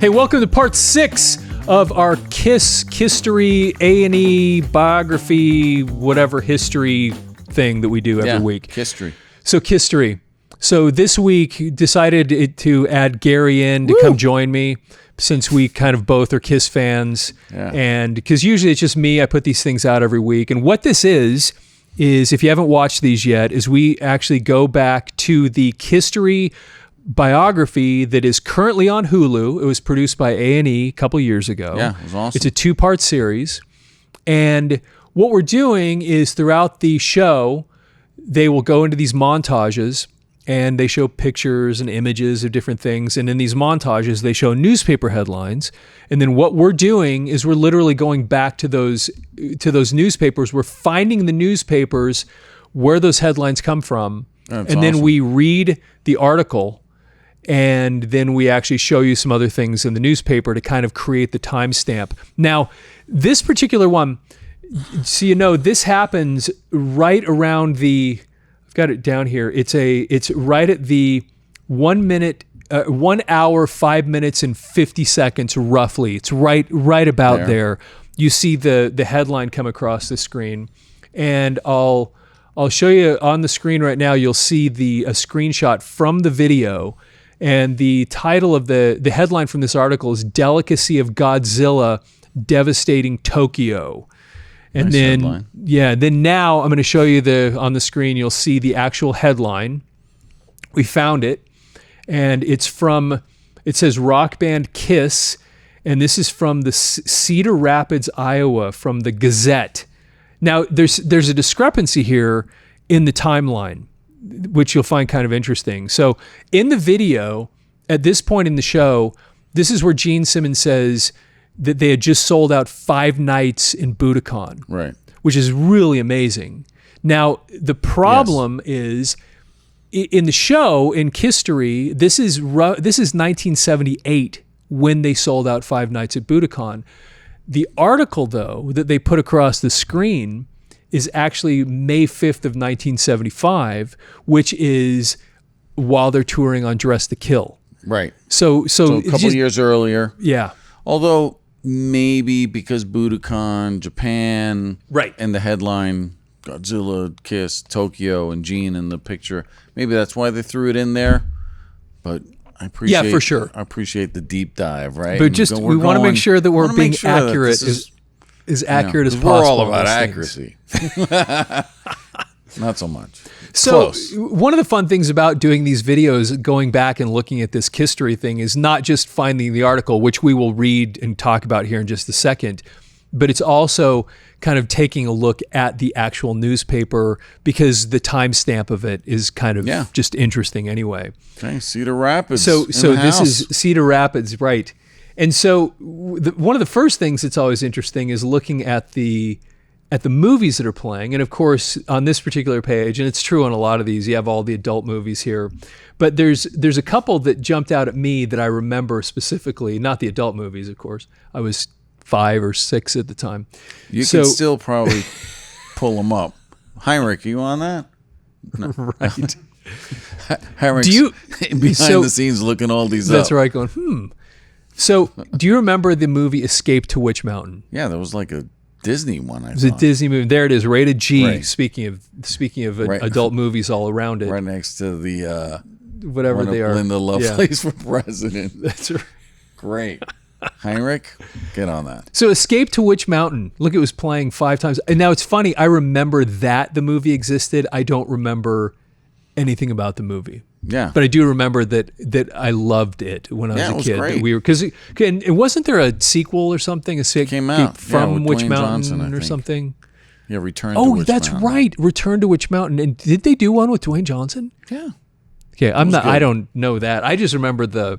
Hey, welcome to part 6 of our KISStory, A&E Biography, whatever history thing that we do every week. KISStory. So KISStory. So this week decided to add Gary in to come join me, since we kind of both are KISS fans. Yeah. And because usually it's just me, I put these things out every week. And what this is if you haven't watched these yet, is we actually go back to the KISStory biography that is currently on Hulu. It was produced by A&E a couple years ago. Yeah, it was awesome. It's a 2-part series. And what we're doing is throughout the show, they will go into these montages and they show pictures and images of different things. And in these montages, they show newspaper headlines. And then what we're doing is we're literally going back to those newspapers. We're finding the newspapers where those headlines come from. That's and then awesome. we read the article, and then we actually show you some other things in the newspaper to kind of create the timestamp. Now, this particular one, so this happens right around the, I've got it down here. It's right at the 1 hour, 5 minutes and 50 seconds roughly. It's right about there. You see the headline come across the screen, and I'll show you on the screen right now. You'll see a screenshot from the video, and the title of the headline from this article is "Delicacy of Godzilla Devastating Tokyo." And nice then headline. then now I'm going to show you on the screen. You'll see the actual headline. We found it, and it says rock band KISS, and this is from the Cedar Rapids, Iowa, from the Gazette. Now, there's a discrepancy here in the timeline, which you'll find kind of interesting. So in the video, at this point in the show, this is where Gene Simmons says that they had just sold out 5 nights in Budokan, Right. which is really amazing. Now, the problem is, in the show, in KISStory, this is 1978 when they sold out 5 nights at Budokan. The article, though, that they put across the screen is actually May 5th of 1975, which is while they're touring on Dress to Kill. Right. So a couple years earlier. Yeah. Although maybe because Budokan, Japan, Right. and the headline Godzilla, KISS, Tokyo, and Gene in the picture, maybe that's why they threw it in there. But I appreciate, for sure. I appreciate the deep dive, right? But just we want to make sure that we're being accurate, as accurate as possible. We're all about accuracy. Not so much. So Close. one of the fun things about doing these videos, going back and looking at this KISStory thing, is not just finding the article, which we will read and talk about here in just a second, but it's also kind of taking a look at the actual newspaper, because the timestamp of it is kind of just interesting anyway. Okay, Cedar Rapids. So this is Cedar Rapids, right? And so one of the first things that's always interesting is looking at the movies that are playing. And of course, on this particular page, and it's true on a lot of these, you have all the adult movies here. But there's a couple that jumped out at me that I remember specifically, not the adult movies, of course. I was 5 or 6 at the time. You can still probably pull them up. Heinrich, you on that? No. Right. Heinrich's behind the scenes looking all these that's up. right, going, So do you remember the movie Escape to Witch Mountain? Yeah, there was like a Disney one, I thought. It was a Disney movie. There it is, rated G. Right. Speaking of adult movies all around it. Right next to the... whatever they are. Linda Lovelace for president. That's right. Great. Heinrich, get on that. So Escape to Witch Mountain. Look, it was playing 5 times. And now it's funny, I remember that the movie existed. I don't remember anything about the movie. Yeah. But I do remember that I loved it when I was a it was kid. great. And wasn't there a sequel or something? Came out from with Witch Dwayne Mountain Johnson, I or think. something? Yeah, Return to Witch Mountain. Oh, that's right. Return to Witch Mountain. And did they do one with Dwayne Johnson? Yeah. Okay, good. I don't know that. I just remember I'm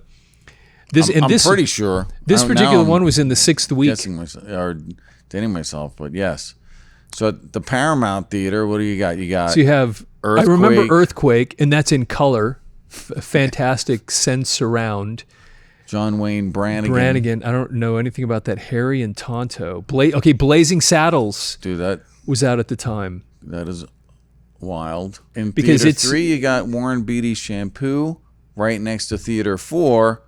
pretty sure. This particular one was in the 6th week. Guessing myself, or dating myself, but yes. So at the Paramount Theater, what do you got? So you have Earthquake. I remember Earthquake, and that's in color. Fantastic sense surround. John Wayne Brannigan. I don't know anything about that. Harry and Tonto. Blazing Saddles. Dude, that was out at the time. That is wild. In Because Theater 3, you got Warren Beatty's Shampoo. Right next to Theater 4,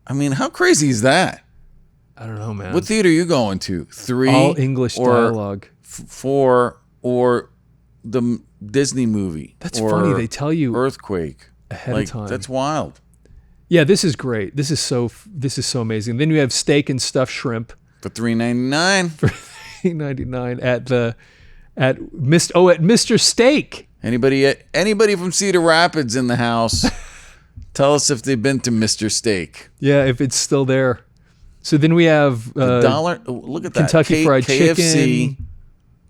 I mean, how crazy is that? I don't know, man. What theater are you going to? 3? All English dialogue. 4 or the Disney movie? That's funny. They tell you Earthquake ahead of time. That's wild. Yeah, this is great. This is so amazing. Then you have steak and stuffed shrimp For $3.99. for $3.99 at Mr. Steak. Anybody from Cedar Rapids in the house? Tell us if they've been to Mr. Steak. Yeah, if it's still there. So then we have $1. Look at that. Kentucky Fried KFC. Chicken.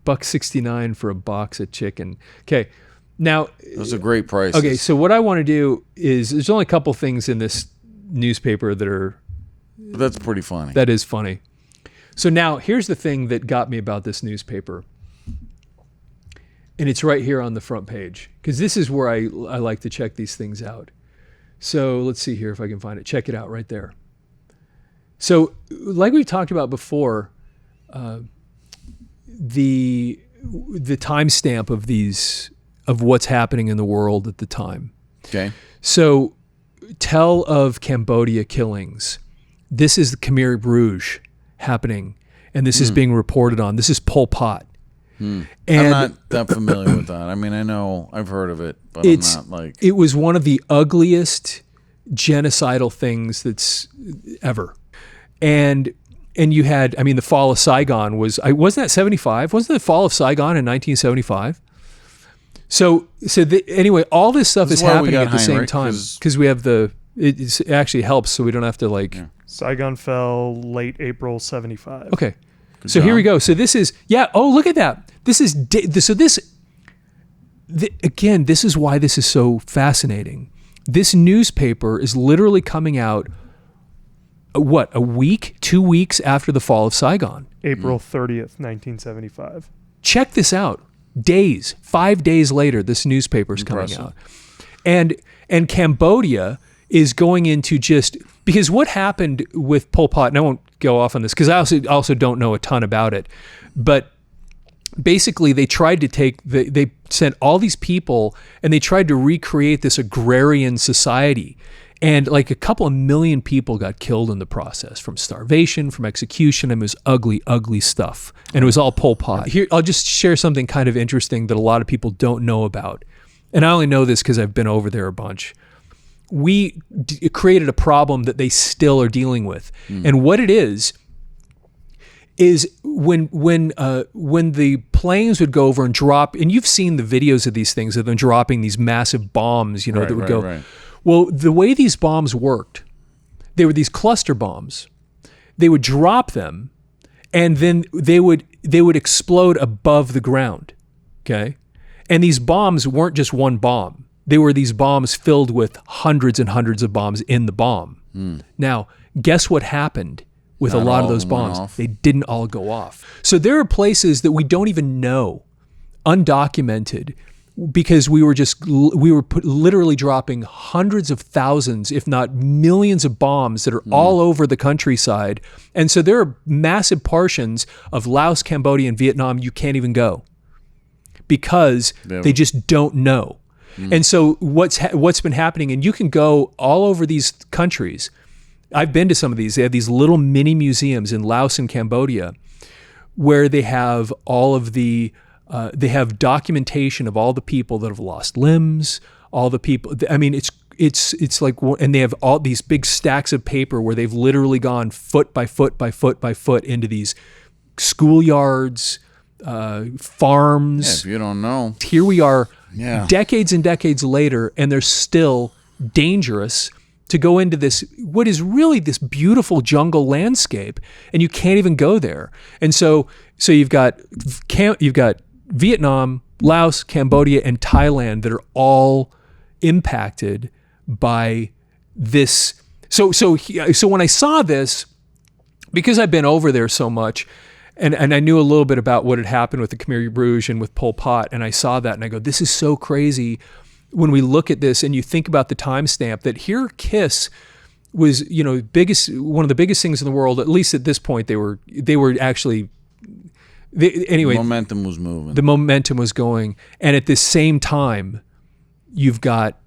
$1.69 for a box of chicken. Okay, now Those are great prices. okay. So what I want to do is there's only a couple things in this newspaper That's pretty funny. that is funny. So now here's the thing that got me about this newspaper, and it's right here on the front page because this is where I like to check these things out. So let's see here if I can find it. Check it out right there. So like we talked about before, the timestamp of what's happening in the world at the time. Okay. So tell of Cambodia killings. This is the Khmer Rouge happening, and this is being reported on. This is Pol Pot. And I'm not that familiar with that. I mean, I know I've heard of it, but I'm not like... It was one of the ugliest genocidal things that's ever. And you had, I mean, the fall of Saigon wasn't that 75? Wasn't the fall of Saigon in 1975? So anyway, all this stuff is happening at the same time because we have it actually helps so we don't have to like... Yeah. Saigon fell late April 75. Okay. So here we go. So this is, oh, look at that. This is, again, this is why this is so fascinating. This newspaper is literally coming out, a week, 2 weeks after the fall of Saigon. April 30th, 1975. Check this out. 5 days later, this newspaper is coming out. And Cambodia is going into because what happened with Pol Pot, and I won't go off on this because I also don't know a ton about it, but basically they tried to they sent all these people and they tried to recreate this agrarian society. And like a couple of million people got killed in the process from starvation, from execution. And it was ugly, ugly stuff. And it was all Pol Pot. Here, I'll just share something kind of interesting that a lot of people don't know about. And I only know this because I've been over there a bunch. We created a problem that they still are dealing with. And what it is when the planes would go over and drop, and you've seen the videos of these things of them dropping these massive bombs, that would go. Right. Well, the way these bombs worked, they were these cluster bombs. They would drop them, and then they would explode above the ground. Okay, and these bombs weren't just one bomb. They were these bombs filled with hundreds and hundreds of bombs in the bomb. Now, guess what happened with a lot of those bombs? They didn't all go off. So there are places that we don't even know, undocumented, because we were literally dropping hundreds of thousands, if not millions of bombs that are all over the countryside. And so there are massive portions of Laos, Cambodia, and Vietnam you can't even go because they just don't know. And so what's been happening, and you can go all over these countries. I've been to some of these. They have these little mini museums in Laos and Cambodia where they have all of the, they have documentation of all the people that have lost limbs, all the people, I mean, it's like, and they have all these big stacks of paper where they've literally gone foot by foot by foot by foot into these schoolyards, farms. Yeah, if you don't know. Here we are decades and decades later, and they're still dangerous to go into this, what is really this beautiful jungle landscape, and you can't even go there. And so you've got Vietnam, Laos, Cambodia, and Thailand that are all impacted by this. So when I saw this, because I've been over there so much, and I knew a little bit about what had happened with the Khmer Rouge and with Pol Pot, and I saw that and I go, this is so crazy when we look at this and you think about the timestamp that here KISS was, one of the biggest things in the world, at least at this point, they were actually, anyway. The momentum was moving. The momentum was going. And at the same time, you've got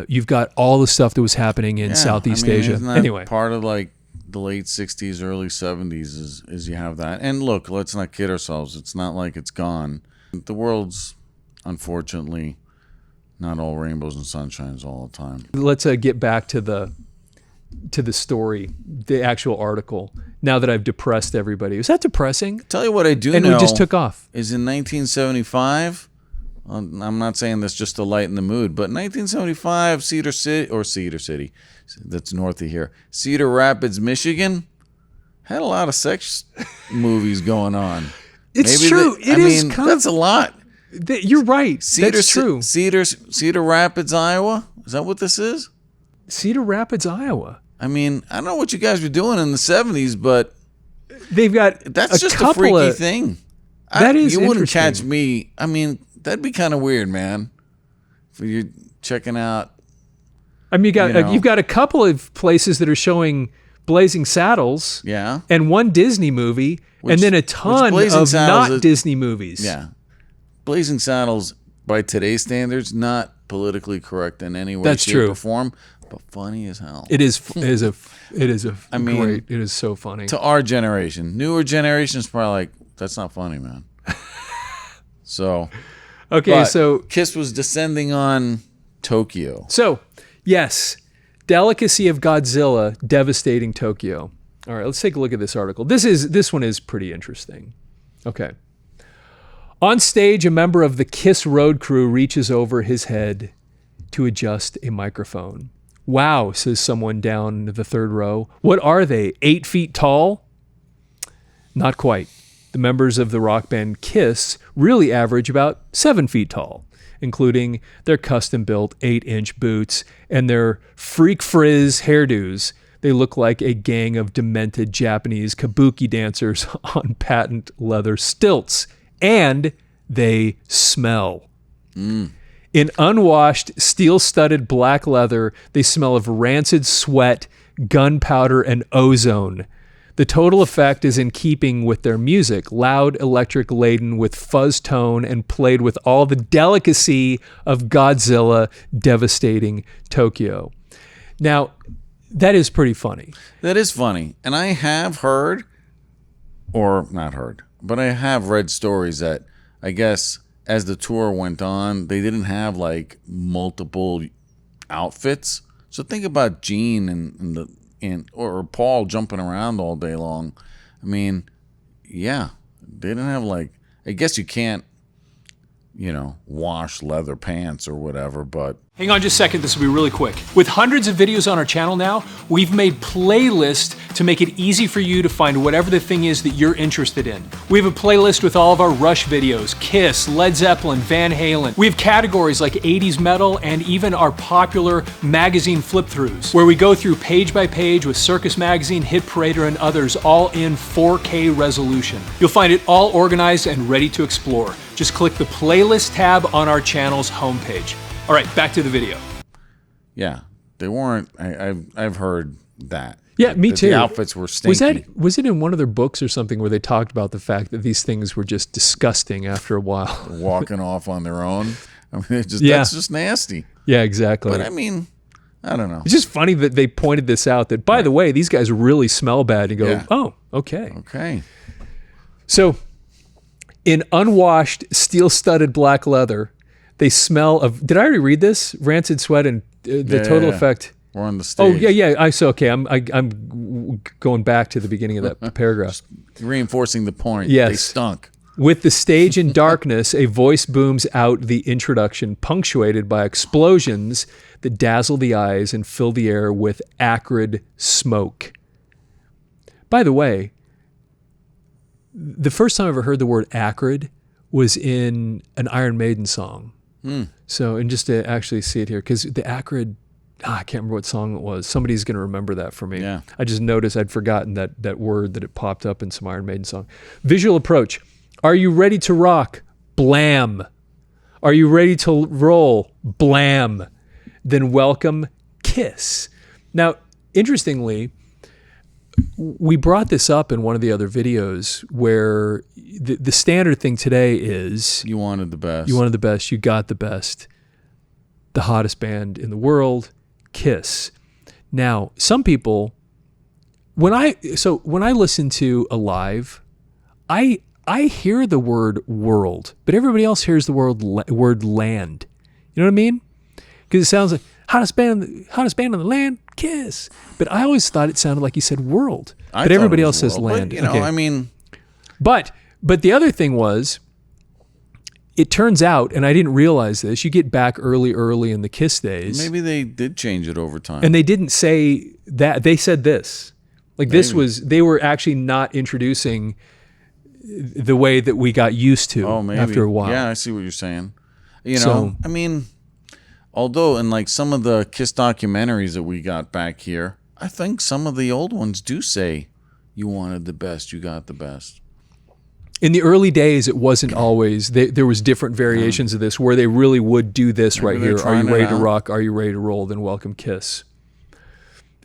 you've got all the stuff that was happening in Southeast Asia. Isn't that Anyway, part of like the late 60s, early 70s is you have that. And look, let's not kid ourselves. It's not like it's gone. The world's, unfortunately, not all rainbows and sunshines all the time. let's get back to the story, the actual article. Now that I've depressed everybody, was that depressing? Tell you what I do And know we just took off. is in 1975. I'm not saying this just to lighten the mood, but 1975, Cedar City, that's north of here, Cedar Rapids, Michigan, had a lot of sex movies going on. It's true. It is kind that's a lot. You're right. That's true. Cedar Rapids, Iowa. Is that what this is? Cedar Rapids, Iowa. I mean, I don't know what you guys were doing in the 70s, but They've got that's just a couple freaky of, thing. You wouldn't catch me. I mean, that'd be kind of weird, man. If you're checking out. I mean, you've got a couple of places that are showing Blazing Saddles. Yeah. And one Disney movie, and then a ton of not Disney movies. Yeah. Blazing Saddles, by today's standards, not politically correct in any way, That's shape, true. or form, but funny as hell. It is great. It is so funny. To our generation. Newer generations probably like, that's not funny, man. So. Okay, so KISS was descending on Tokyo. So, yes, Delicacy of Godzilla devastating Tokyo. All right, let's take a look at this article. This one is pretty interesting. Okay. On stage, a member of the KISS road crew reaches over his head to adjust a microphone. Wow, says someone down the third row. What are they, 8 feet tall? Not quite. The members of the rock band KISS really average about 7 feet tall, including their custom-built 8-inch boots and their freak frizz hairdos. They look like a gang of demented Japanese kabuki dancers on patent leather stilts. And they smell. In unwashed, steel-studded black leather, they smell of rancid sweat, gunpowder, and ozone. The total effect is in keeping with their music, loud, electric, laden with fuzz tone, and played with all the delicacy of Godzilla devastating Tokyo. Now, that is pretty funny. That is funny. And I have heard, or not heard, but I have read stories that I guess as the tour went on, they didn't have like multiple outfits. So think about Gene or Paul jumping around all day long. I mean, yeah, they didn't have like, I guess you can't, wash leather pants or whatever, but. Hang on just a second, this will be really quick. With hundreds of videos on our channel now, we've made playlists to make it easy for you to find whatever the thing is that you're interested in. We have a playlist with all of our Rush videos, Kiss, Led Zeppelin, Van Halen. We have categories like 80s metal and even our popular magazine flip-throughs, where we go through page by page with Circus Magazine, Hit Parader, and others, all in 4K resolution. You'll find it all organized and ready to explore. Just click the playlist tab on our channel's homepage. All right, back to the video. Yeah, they weren't. I've heard that. Yeah, me too. The outfits were stinky. Was it in one of their books or something where they talked about the fact that these things were just disgusting after a while? Walking off on their own. I mean, that's just nasty. Yeah, exactly. But I mean, I don't know. It's just funny that they pointed this out. That by the way, these guys really smell bad. And go, oh, okay. Okay. So, in unwashed, steel-studded black leather. They smell of. Did I already read this? Rancid sweat and the total effect. We're on the stage. Oh yeah. Okay. I'm going back to the beginning of that paragraph. Just reinforcing the point. Yes. They stunk. With the stage in darkness, a voice booms out the introduction, punctuated by explosions that dazzle the eyes and fill the air with acrid smoke. By the way, the first time I ever heard the word acrid was in an Iron Maiden song. So, and just to actually see it here, because the acrid, I can't remember what song it was. Somebody's going to remember that for me. Yeah. I just noticed I'd forgotten that word that it popped up in some Iron Maiden song. Visual approach. Are you ready to rock? Blam. Are you ready to roll? Blam. Then welcome KISS. Now, interestingly, we brought this up in one of the other videos where the standard thing today is... You wanted the best. You wanted the best. You got the best. the hottest band in the world, KISS. Now, some people, when I listen to Alive, I hear the word world, but everybody else hears the word land. You know what I mean? Because it sounds like hottest band in the land, KISS. But I always thought it sounded like you said world. But everybody else says land. But, I mean, but the other thing was, it turns out, and I didn't realize this, you get back early in the KISS days. Maybe they did change it over time. And they didn't say that. They said this. Like they were actually not introducing the way that we got used to after a while. Yeah, I see what you're saying. I mean, although in like some of the KISS documentaries that we got back here, I think some of the old ones do say you wanted the best, you got the best. In the early days, it wasn't always. There was different variations of this where they really would do this right here. Are you ready to rock? Are you ready to roll? Then welcome KISS.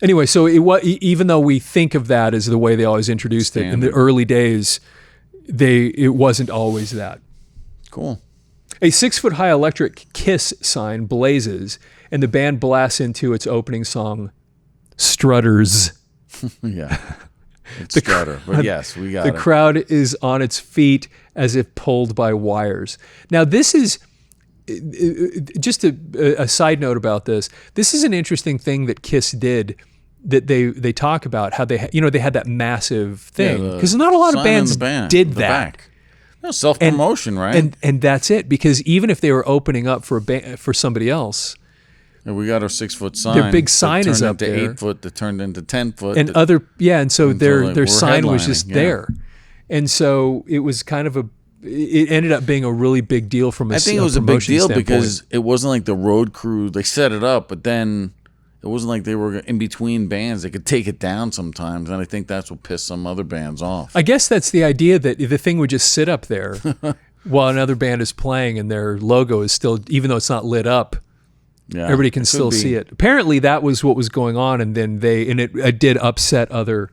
Anyway, so even though we think of that as the way they always introduced it, in the early days, it wasn't always that. Cool. A 6-foot-high electric KISS sign blazes, and the band blasts into its opening song, Strutters. Yeah. It's Strutter, but yes, we got it. The crowd is on its feet as if pulled by wires. Now, this is just a side note about this. This is an interesting thing that KISS did that they talk about, how they had that massive thing, because not a lot of bands did that. No, self-promotion, right? And that's it, because even if they were opening up for somebody else, and we got our 6-foot sign. Their big sign is up there. Turned into 8 foot, that turned into 10 foot. And and so their sign was just there. And so it was kind of it ended up being a really big deal from a promotion standpoint. I think it was a big deal because it wasn't like the road crew, they set it up, but then it wasn't like they were in between bands. They could take it down sometimes, and I think that's what pissed some other bands off. I guess that's the idea, that the thing would just sit up there while another band is playing, and their logo is still, even though it's not lit up, everybody can still see it. Apparently, that was what was going on, and then it did upset other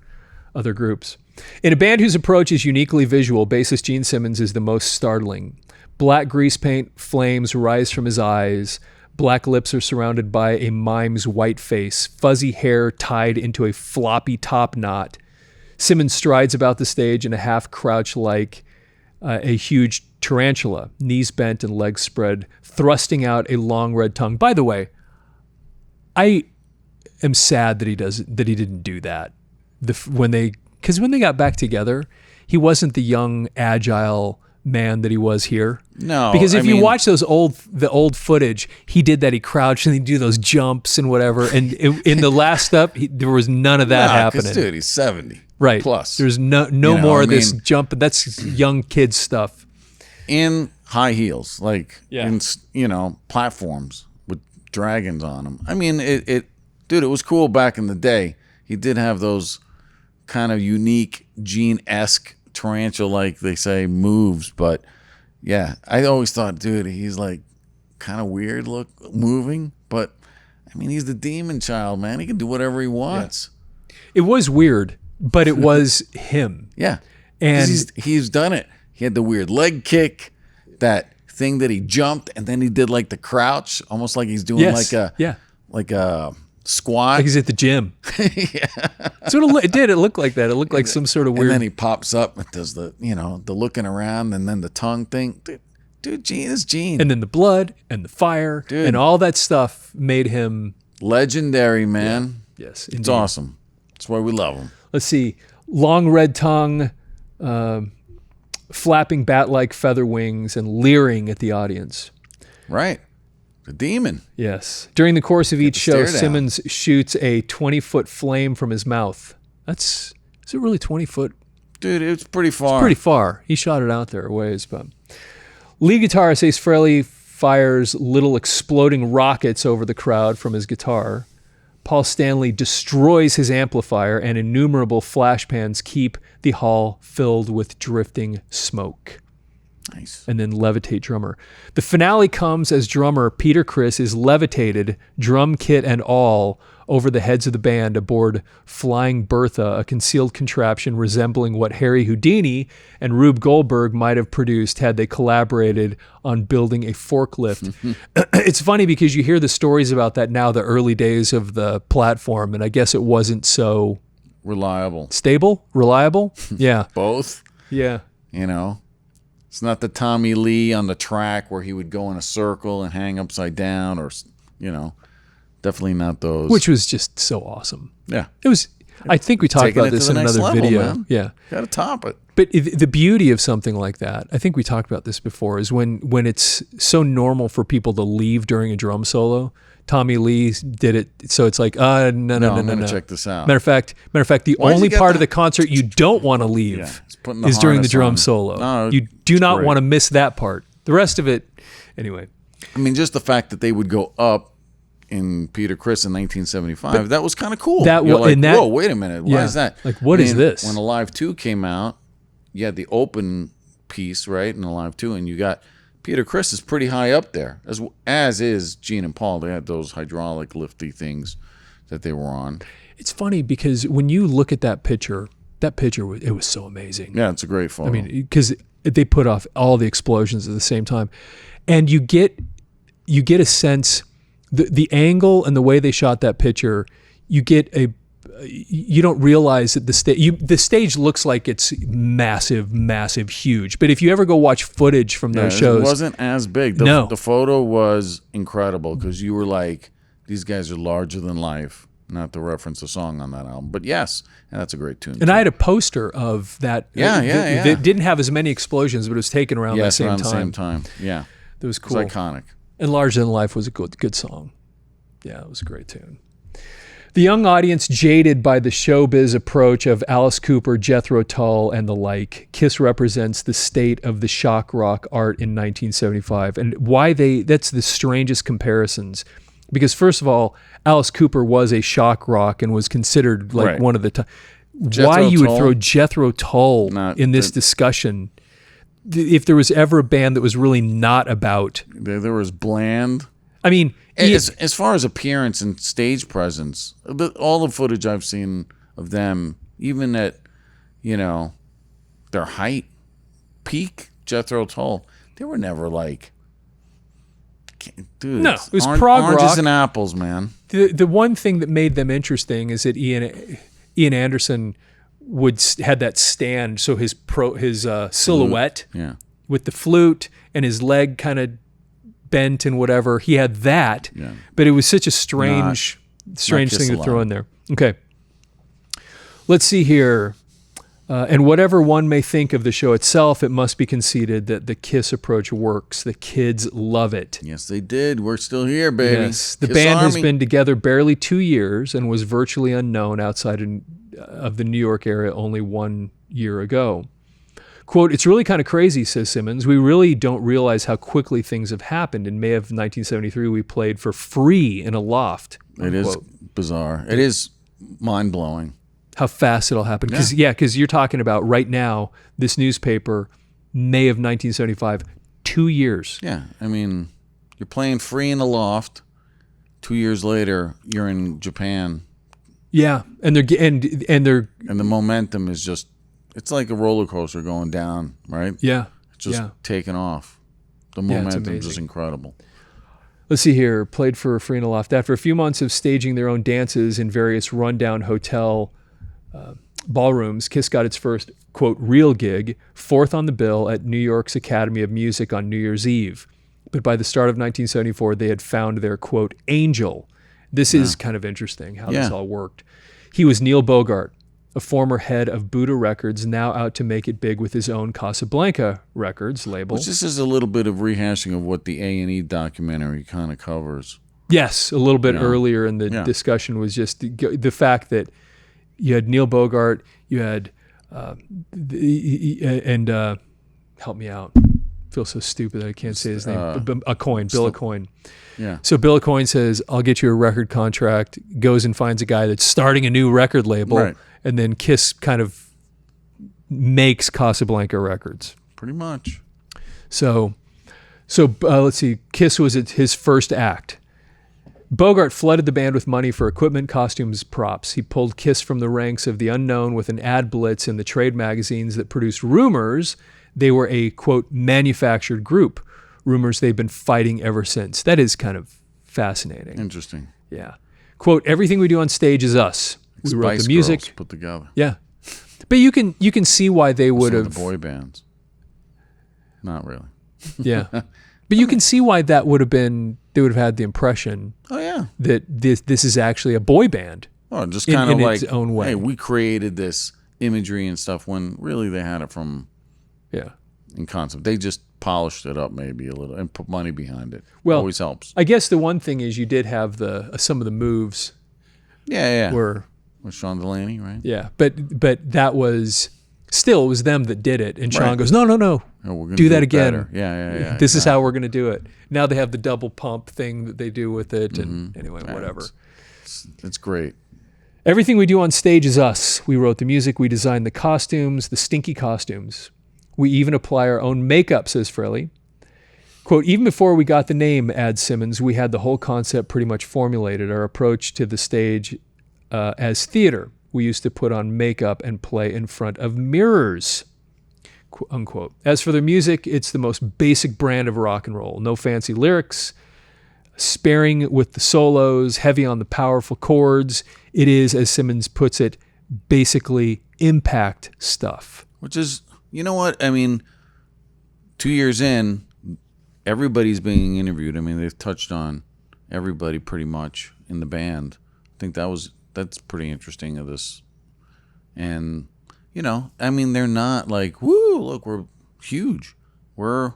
groups. In a band whose approach is uniquely visual, bassist Gene Simmons is the most startling. Black grease paint flames rise from his eyes. Black lips are surrounded by a mime's white face, fuzzy hair tied into a floppy top knot. Simmons strides about the stage in a half crouch like a huge tarantula, knees bent and legs spread, thrusting out a long red tongue. By the way, I am sad that he didn't do that. Because when they got back together, he wasn't the young, agile man that he was here. No, because if you watch the old footage, he did that. He crouched and he'd do those jumps and whatever. And in the last step, there was none of that happening. Dude, he's 70 right plus. There's no more of this jump. That's young kid stuff. In high heels, in platforms with dragons on them. I mean, it was cool back in the day. He did have those kind of unique Gene-esque tarantula, like they say, moves, but yeah, I always thought, dude, he's like kind of weird moving, but I mean, he's the demon child, man. He can do whatever he wants. Yeah. It was weird, but it was him. Yeah, and he's done it. He had the weird leg kick, that thing that he jumped, and then he did like the crouch, almost like he's doing like a squat. Like he's at the gym. Yeah. So it did. It looked like that. It looked like some sort of weird. And then he pops up and does the looking around, and then the tongue thing. Dude, Gene is Gene. And then the blood and the fire and all that stuff made him legendary, man. Yeah. Yes, indeed. It's awesome. That's why we love him. Let's see. Long red tongue, flapping bat-like feather wings, and leering at the audience. Right. The demon. Yes. During the course of each show, Simmons shoots a 20-foot flame from his mouth. Is it really 20 foot? Dude, it's pretty far. It's pretty far. He shot it out there a ways, but lead guitarist Ace Frehley fires little exploding rockets over the crowd from his guitar. Paul Stanley destroys his amplifier, and innumerable flashpans keep the hall filled with drifting smoke. Nice. And then levitate drummer. The finale comes as drummer Peter Criss is levitated, drum kit and all, over the heads of the band aboard Flying Bertha, a concealed contraption resembling what Harry Houdini and Rube Goldberg might have produced had they collaborated on building a forklift. It's funny because you hear the stories about that now, the early days of the platform, and I guess it wasn't so Reliable. reliable. Yeah. Both. Yeah. You know, it's not the Tommy Lee on the track where he would go in a circle and hang upside down, or, you know, definitely not those. Which was just so awesome. Yeah. It was, I think we talked Taking about it to this the in next another level, video. man. Yeah. Got to top it. But the beauty of something like that, I think we talked about this before, is when it's so normal for people to leave during a drum solo. Tommy Lee did it, so it's like, no. I'm gonna check this out. Matter of fact, the Why'd only you get part of that? the concert you don't want to leave it's putting the is during the harness drum on. solo. No, you do not great. want to miss that part. The rest of it, anyway. I mean, just the fact that they would go up in Peter Criss in 1975, that was kind of cool. That You're wa- like, and that- whoa, wait a minute, why yeah, is that? like, what is this? When Alive 2 came out, you had the open piece, right, in Alive 2, and you got Peter Criss is pretty high up there, as is Gene and Paul. They had those hydraulic lifty things that they were on. It's funny because when you look at that picture, it was so amazing. Yeah, it's a great photo. I mean, because they put off all the explosions at the same time, and you get a sense, the angle and the way they shot that picture, you don't realize that the stage looks like it's massive, huge. But if you ever go watch footage from those shows, it wasn't as big. The photo was incredible because you were like, these guys are larger than life. Not to reference a song on that album, but yes, and that's a great tune. And I had a poster of that. Yeah. It didn't have as many explosions, but it was taken around the same time. Yeah, It was cool. It was iconic. And Larger Than Life was a good song. Yeah, it was a great tune. The young audience, jaded by the showbiz approach of Alice Cooper, Jethro Tull, and the like, KISS represents the state of the shock rock art in 1975. And that's the strangest comparisons. Because first of all, Alice Cooper was a shock rock and was considered like Right. one of the Jethro would Tull? throw Jethro Tull in this discussion? If there was ever a band that was really not about... There was Bland. I mean... As far as appearance and stage presence, all the footage I've seen of them, even at, their height, peak Jethro Tull, they were never like, dude. No, it was prog oranges rock. and apples, man. The one thing that made them interesting is that Ian Anderson had that stand, so his silhouette with the flute and his leg kind of bent and whatever, he had that, but it was such a strange thing to throw in there. Okay, let's see here. And whatever one may think of the show itself, it must be conceded that the KISS approach works. The kids love it. Yes, they did. We're still here, baby. Yes, the KISS band Army. has been together barely 2 years and was virtually unknown outside of the New York area only 1 year ago. Quote, "It's really kind of crazy," says Simmons. "We really don't realize how quickly things have happened. In May of 1973, we played for free in a loft." It is bizarre. It is mind-blowing. How fast it'll happen. Because you're talking about right now, this newspaper, May of 1975, 2 years. Yeah, I mean, you're playing free in a loft. 2 years later, you're in Japan. Yeah, and the momentum is just, it's like a roller coaster going down, right? Yeah. It's just taking off. The momentum is just incredible. Let's see here. Played for free in a loft. After a few months of staging their own dances in various rundown hotel ballrooms, KISS got its first, quote, real gig, fourth on the bill at New York's Academy of Music on New Year's Eve. But by the start of 1974, they had found their, quote, angel. This is kind of interesting how this all worked. He was Neil Bogart, a former head of Buddha Records, now out to make it big with his own Casablanca Records label. Which this is a little bit of rehashing of what the A&E documentary kind of covers. Yes, a little bit earlier in the discussion was just the fact that you had Neil Bogart, you had, help me out. I feel so stupid that I can't say his name. Bill Aucoin. Yeah. So Bill Aucoin says, "I'll get you a record contract," goes and finds a guy that's starting a new record label, right. And then KISS kind of makes Casablanca Records. Pretty much. So let's see. KISS was his first act. Bogart flooded the band with money for equipment, costumes, props. He pulled Kiss from the ranks of the unknown with an ad blitz in the trade magazines that produced rumors they were a, quote, manufactured group. Rumors they've been fighting ever since. That is kind of fascinating. Interesting. Yeah. Quote, everything we do on stage is us. We wrote Spice the music. Girls put together. Yeah. But you can see why they would Some of have... the boy bands. Not really. Yeah. But you can see why that would have been... They would have had the impression Oh, yeah. that this is actually a boy band. Oh, just kind of in like, its own way. hey, we created this imagery and stuff when really they had it from Yeah. in concept. They just polished it up maybe a little and put money behind it. Well, Always helps. I guess the one thing is you did have some of the moves Yeah. were... With Sean Delaney, right? Yeah. But that was... Still, it was them that did it. And Sean Right. goes, no. Oh, we're gonna Do that it again. better. Yeah. This is how we're going to do it. Now they have the double pump thing that they do with it. And anyway, Yeah, whatever. It's great. Everything we do on stage is us. We wrote the music. We designed the costumes, the stinky costumes. We even apply our own makeup, says Frelly. Quote, even before we got the name, adds Simmons, we had the whole concept pretty much formulated. Our approach to the stage as theater. We used to put on makeup and play in front of mirrors, unquote. As for the music, it's the most basic brand of rock and roll. No fancy lyrics, sparing with the solos, heavy on the powerful chords. It is, as Simmons puts it, basically impact stuff. Which is, you know what? I mean, 2 years in, everybody's being interviewed. I mean, they've touched on everybody pretty much in the band. I think that's pretty interesting of this. And, you know, I mean, they're not like, woo, look, we're huge. We're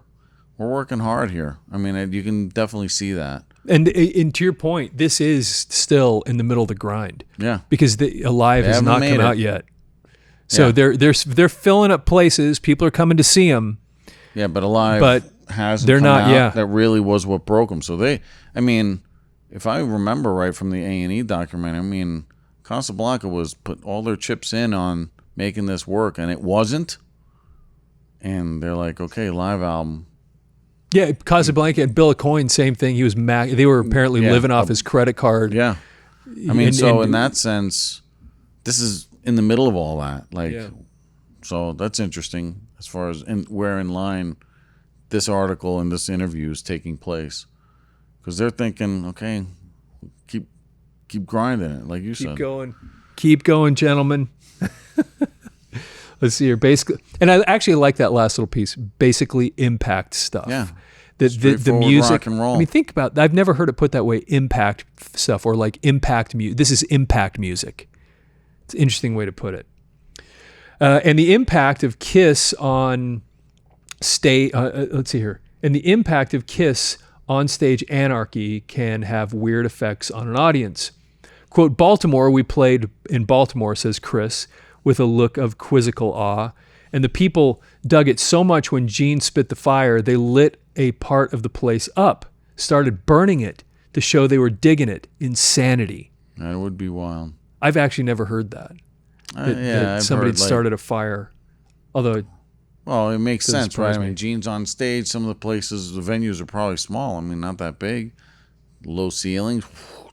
working hard here. I mean, you can definitely see that. And to your point, this is still in the middle of the grind. Yeah. Because Alive has haven't not made come it. out yet. So Yeah. they're filling up places. People are coming to see them. Yeah, but Alive But hasn't they're come not- out. yeah. That really was what broke them. So I mean, if I remember right from the A&E documentary, I mean, Casablanca was put all their chips in on making this work, and it wasn't. And they're like, okay, live album. Yeah, Casablanca and Bill Coyne, same thing. He was they were apparently Yeah. living off his credit card. Yeah. I mean, And- in that sense, this is in the middle of all that. Like, Yeah. so that's interesting as far as where in line this article and this interview is taking place. Because they're thinking, okay, keep grinding it, like you said. Keep going, gentlemen. Let's see here. Basically, and I actually like that last little piece. Basically, impact stuff. Yeah. The Straightforward music. rock and roll. I mean, think about. I've never heard it put that way. Impact stuff or like impact music. This is impact music. It's an interesting way to put it. And the impact of Kiss on stage. Let's see here. And the impact of Kiss on stage anarchy can have weird effects on an audience. Quote, Baltimore, we played in Baltimore, says Chris, with a look of quizzical awe. And the people dug it so much when Gene spit the fire, they lit a part of the place up, started burning it to show they were digging it. Insanity. That would be wild. I've actually never heard that. That I've somebody heard, like, started a fire. Although, well, it makes Doesn't sense, right? surprise I me. mean, Gene's on stage. Some of the places, the venues are probably small. I mean, not that big. Low ceilings,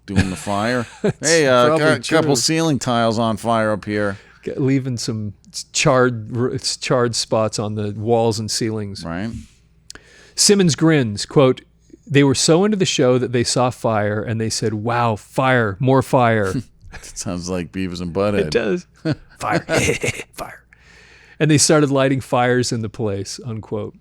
doing the fire. Hey, probably got a couple true. ceiling tiles on fire up here. leaving some charred spots on the walls and ceilings. Right. Simmons grins, quote, they were so into the show that they saw fire and they said, wow, fire, more fire. It sounds like Beavis and Butthead. It does. Fire, fire. And they started lighting fires in the place, unquote.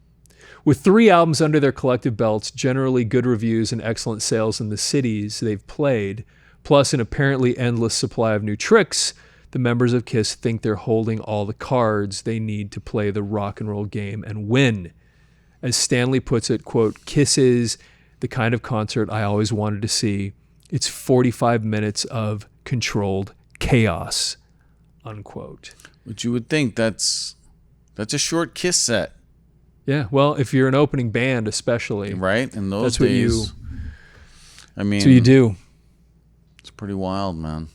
With 3 albums under their collective belts, generally good reviews and excellent sales in the cities they've played, plus an apparently endless supply of new tricks, the members of KISS think they're holding all the cards they need to play the rock and roll game and win. As Stanley puts it, quote, KISS is the kind of concert I always wanted to see. It's 45 minutes of controlled chaos, unquote. But you would think that's a short KISS set, Yeah, well, if you're an opening band especially, right? In those That's what days, I mean, that's what you do. It's pretty wild, man.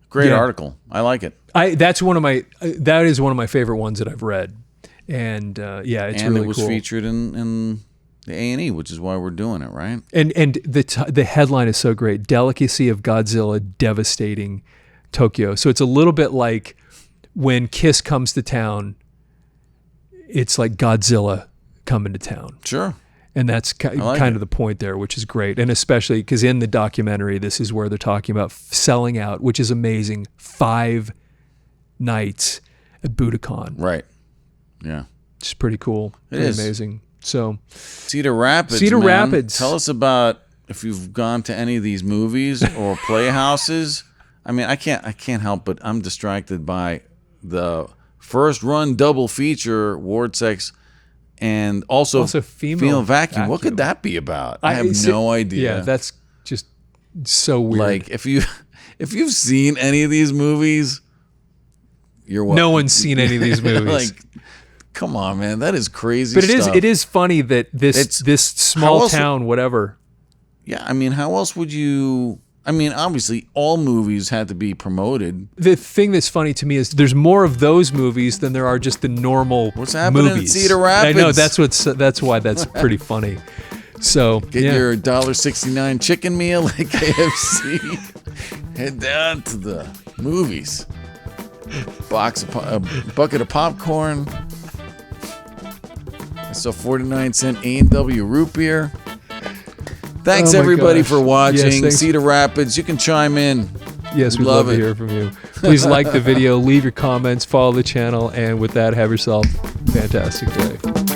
Great Yeah. article. I like it. That is one of my favorite ones that I've read. And yeah, it's and really it was cool. featured in The A&E, which is why we're doing it, right? And the headline is so great. Delicacy of Godzilla devastating Tokyo. So it's a little bit like when Kiss comes to town, it's like Godzilla coming to town. Sure. And that's kind of the point there, which is great. And especially because in the documentary, this is where they're talking about selling out, which is amazing. 5 nights at Budokan. Right. Yeah. It's pretty cool. It is amazing. So Cedar Rapids. Cedar man. Rapids. Tell us about if you've gone to any of these movies or playhouses. I mean, I can't help but I'm distracted by the first run double feature, Ward Sex, and also female vacuum. What could that be about? I have no idea. Yeah, that's just so weird. Like if you've seen any of these movies, you're welcome. No one's seen any of these movies. Like, come on, man, that is crazy. But stuff. it is funny that this small town, whatever. Yeah, I mean, how else would you? I mean, obviously, all movies had to be promoted. The thing that's funny to me is there's more of those movies than there are just the normal What's happening movies. in Cedar Rapids? I know that's why that's pretty funny. So get your $1.69 chicken meal at KFC. Head down to the movies. A bucket of popcorn. I saw 49-cent A&W root beer. Thanks everybody for watching. Yes, Cedar Rapids, you can chime in. Yes, we'd love to hear from you. Please like the video, leave your comments, follow the channel, and with that, have yourself a fantastic day.